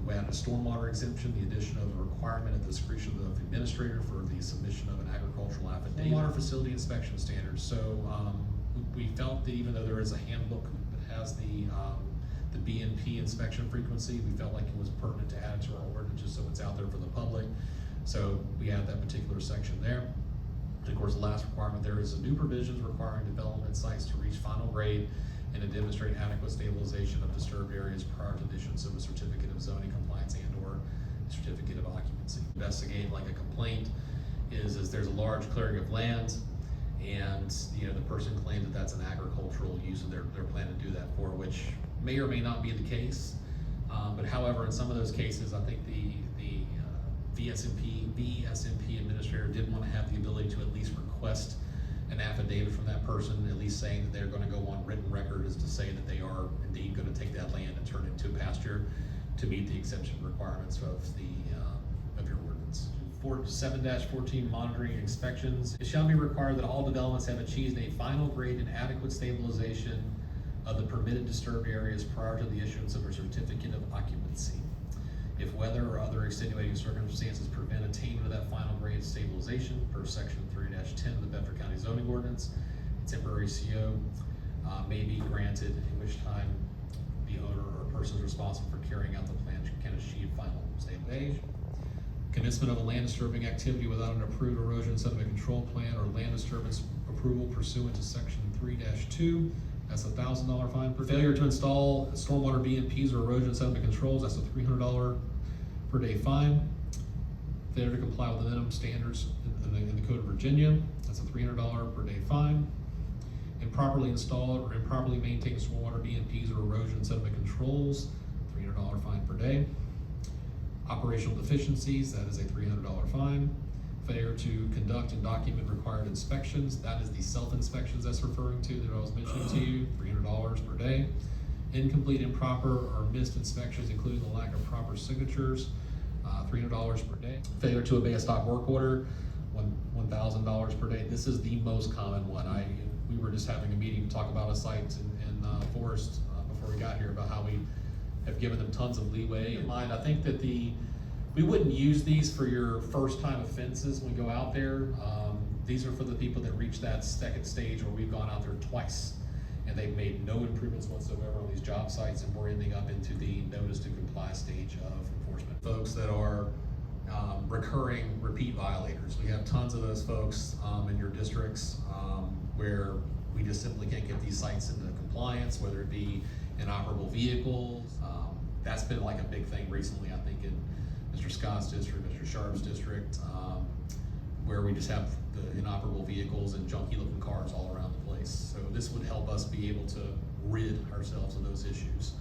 We added a stormwater exemption, the addition of a requirement at the discretion of the administrator for the submission of an agricultural affidavit. Water facility inspection standards. So we felt that even though there is a handbook that has the BNP inspection frequency, we felt like it was pertinent to add it to our ordinance just so it's out there for the public. So we add that particular section there. And of course, the last requirement there is a new provisions requiring development sites to reach final grade and to demonstrate adequate stabilization of disturbed areas prior to the issuance of a certificate of zoning compliance and/or certificate of occupancy. Investigate like a complaint is there's a large clearing of land, and the person claimed that that's an agricultural use, and they're planning to do that for, which may or may not be the case. But however, in some of those cases, I think the VSMP administrator did want to have the ability to at least request an affidavit from that person, at least saying that they're going to go on written record as to say that they are indeed going to take that land and turn it into pasture to meet the exemption requirements of your ordinance. 7-14 monitoring and inspections. It shall be required that all developments have achieved a final grade and adequate stabilization of the permitted disturbed areas prior to the issuance of a certificate of occupancy. If weather or other extenuating circumstances prevent attainment of that final grade stabilization per section 3-10 of the Bedford County zoning ordinance, a temporary CO may be granted, in which time the owner or persons responsible for carrying out the plan can achieve final stabilization. Commencement of a land disturbing activity without an approved erosion sediment control plan or land disturbance approval pursuant to section 3-2, that's a $1,000 fine. For failure to install stormwater BMPs or erosion sediment controls, that's a $300 per day fine. Failure to comply with the minimum standards in the Code of Virginia, that's a $300 per day fine. Improperly installed or improperly maintained stormwater BMPs or erosion sediment controls, $300 fine per day. Operational deficiencies, that is a $300 fine. Failure to conduct and document required inspections, that is the self-inspections that's referring to that I was mentioning to you, $300 per day. Incomplete, improper, or missed inspections, including the lack of proper signatures, $300 per day. Failure to obey a stop work order, $1,000 per day. This is the most common one. We were just having a meeting to talk about a site in Forest before we got here about how we have given them tons of leeway. In mind, I think that we wouldn't use these for your first time offenses when we go out there. These are for the people that reach that second stage where we've gone out there twice and they've made no improvements whatsoever on these job sites, and we're ending up into the notice to comply stage of enforcement. Folks that are recurring repeat violators. We have tons of those folks in your districts where we just simply can't get these sites into compliance, whether it be inoperable vehicles. That's been like a big thing recently, I think, in Mr. Scott's district, Mr. Sharp's district, where we just have the inoperable vehicles and junky looking cars all around the place. So this would help us be able to rid ourselves of those issues.